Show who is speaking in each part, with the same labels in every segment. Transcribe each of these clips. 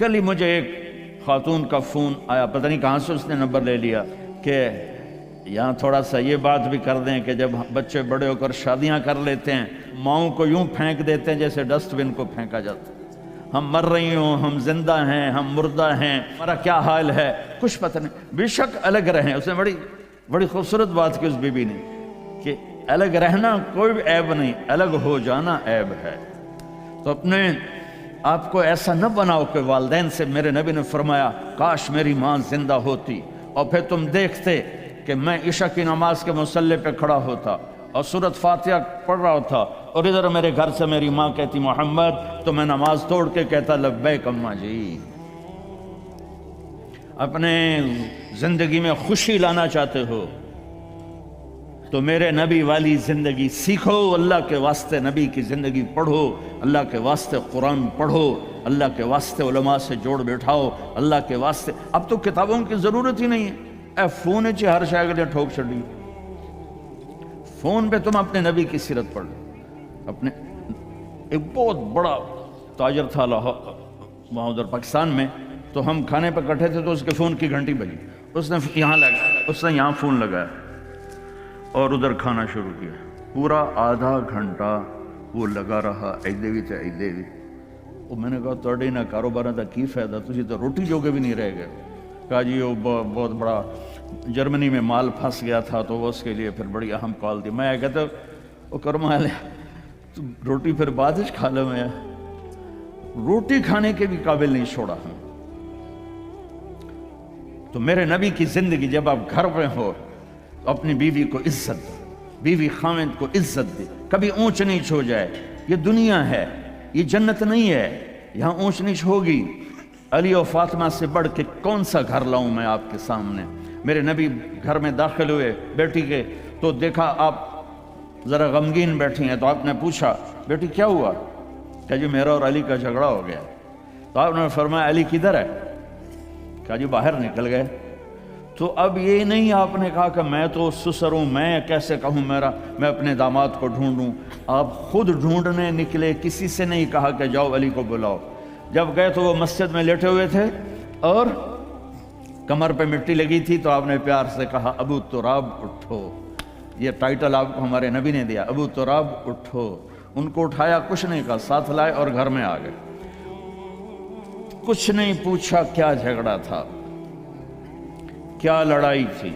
Speaker 1: کل ہی مجھے ایک خاتون کا فون آیا، پتہ نہیں کہاں سے اس نے نمبر لے لیا، کہ یہاں تھوڑا سا یہ بات بھی کر دیں کہ جب بچے بڑے ہو کر شادیاں کر لیتے ہیں، ماؤں کو یوں پھینک دیتے ہیں جیسے ڈسٹ بن کو پھینکا جاتا ہے، ہم مر رہی ہوں، ہم زندہ ہیں، ہم مردہ ہیں، ہمارا کیا حال ہے، کچھ پتہ نہیں۔ بے شک الگ رہیں، اس نے بڑی خوبصورت بات کی اس بی بی نے، کہ الگ رہنا کوئی بھی عیب نہیں، الگ ہو جانا عیب ہے۔ تو اپنے آپ کو ایسا نہ بناؤ کہ والدین سے، میرے نبی نے فرمایا کاش میری ماں زندہ ہوتی اور پھر تم دیکھتے کہ میں عشاء کی نماز کے مصلی پہ کھڑا ہوتا اور سورۃ فاتحہ پڑھ رہا ہوتا، اور ادھر میرے گھر سے میری ماں کہتی محمد، تو میں نماز توڑ کے کہتا لبیک اماں جی۔ اپنے زندگی میں خوشی لانا چاہتے ہو تو میرے نبی والی زندگی سیکھو، اللہ کے واسطے نبی کی زندگی پڑھو، اللہ کے واسطے قرآن پڑھو، اللہ کے واسطے علماء سے جوڑ بیٹھاؤ، اللہ کے واسطے۔ اب تو کتابوں کی ضرورت ہی نہیں ہے، فون چ ہر شے کے لیے ٹھوک چھڑی، فون پہ تم اپنے نبی کی سیرت پڑھ لو۔ اپنے ایک بہت بڑا تاجر تھا وہاں ادھر پاکستان میں، تو ہم کھانے پہ کٹھے تھے تو اس کے فون کی گھنٹی بجی، اس نے یہاں فون لگایا اور ادھر کھانا شروع کیا، پورا آدھا گھنٹہ وہ لگا رہا، ایدے بھی تے ایدے بھی۔ اور میں نے کہا توڑے نہ کاروبار دا کی فائدہ، تجھے تو روٹی جوگے بھی نہیں رہ گئے۔ کہا جی وہ بہت بڑا جرمنی میں مال پھنس گیا تھا تو وہ اس کے لیے پھر بڑی اہم کال دی۔ میں کہتا وہ کرما لے تو روٹی پھر بعد ہی کھا لو، میں روٹی کھانے کے بھی قابل نہیں چھوڑا ہم۔ تو میرے نبی کی زندگی، جب آپ گھر میں ہو تو اپنی بیوی کو عزت دے، بیوی خاوند کو عزت دے، کبھی اونچ نیچ ہو جائے۔ یہ دنیا ہے، یہ جنت نہیں ہے، یہاں اونچ نیچ ہوگی۔ علی و فاطمہ سے بڑھ کے کون سا گھر لاؤں میں آپ کے سامنے؟ میرے نبی گھر میں داخل ہوئے بیٹی کے، تو دیکھا آپ ذرا غمگین بیٹھی ہیں، تو آپ نے پوچھا بیٹی کیا ہوا؟ کہا جی میرا اور علی کا جھگڑا ہو گیا۔ تو آپ نے فرمایا علی کدھر ہے؟ کہا جی باہر نکل گئے۔ تو اب یہ نہیں آپ نے کہا کہ میں تو سسر ہوں، میں کیسے کہوں میں اپنے داماد کو ڈھونڈوں۔ آپ خود ڈھونڈنے نکلے، کسی سے نہیں کہا کہ جاؤ علی کو بلاؤ۔ جب گئے تو وہ مسجد میں لیٹے ہوئے تھے اور کمر پہ مٹی لگی تھی، تو آپ نے پیار سے کہا ابو تراب اٹھو۔ یہ ٹائٹل آپ کو ہمارے نبی نے دیا، ابو تراب اٹھو۔ ان کو اٹھایا، کچھ نہیں کہا، ساتھ لائے اور گھر میں آ گئے۔ کچھ نہیں پوچھا کیا جھگڑا تھا، کیا لڑائی تھی۔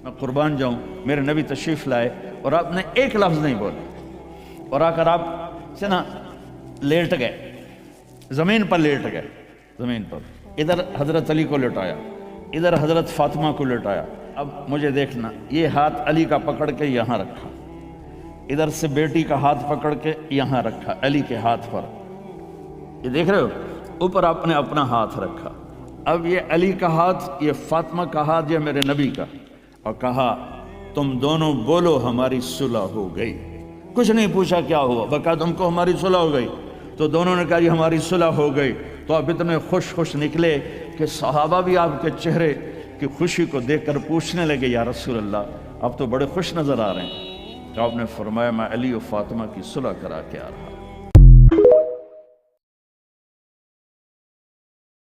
Speaker 1: میں قربان جاؤں، میرے نبی تشریف لائے اور آپ نے ایک لفظ نہیں بولے، اور آ کر آپ سے نا لیٹ گئے، زمین پر لیٹ گئے، زمین پر۔ ادھر حضرت علی کو لٹایا، ادھر حضرت فاطمہ کو لٹایا۔ اب مجھے دیکھنا، یہ ہاتھ علی کا پکڑ کے یہاں رکھا، ادھر سے بیٹی کا ہاتھ پکڑ کے یہاں رکھا علی کے ہاتھ پر، یہ دیکھ رہے ہو، اوپر آپ نے اپنا ہاتھ رکھا۔ اب یہ علی کا ہاتھ، یہ فاطمہ کا ہاتھ، یہ میرے نبی کا، اور کہا تم دونوں بولو ہماری صلح ہو گئی۔ کچھ نہیں پوچھا کیا ہوا، بکا تم کو ہماری صلح ہو گئی۔ تو دونوں نے کہا یہ ہماری صلح ہو گئی۔ تو آپ اتنے خوش نکلے کہ صحابہ بھی آپ کے چہرے کی خوشی کو دیکھ کر پوچھنے لگے یا رسول اللہ آپ تو بڑے خوش نظر آ رہے ہیں۔ تو آپ نے فرمایا میں علی و فاطمہ کی صلح کرا کے آ رہا ہوں۔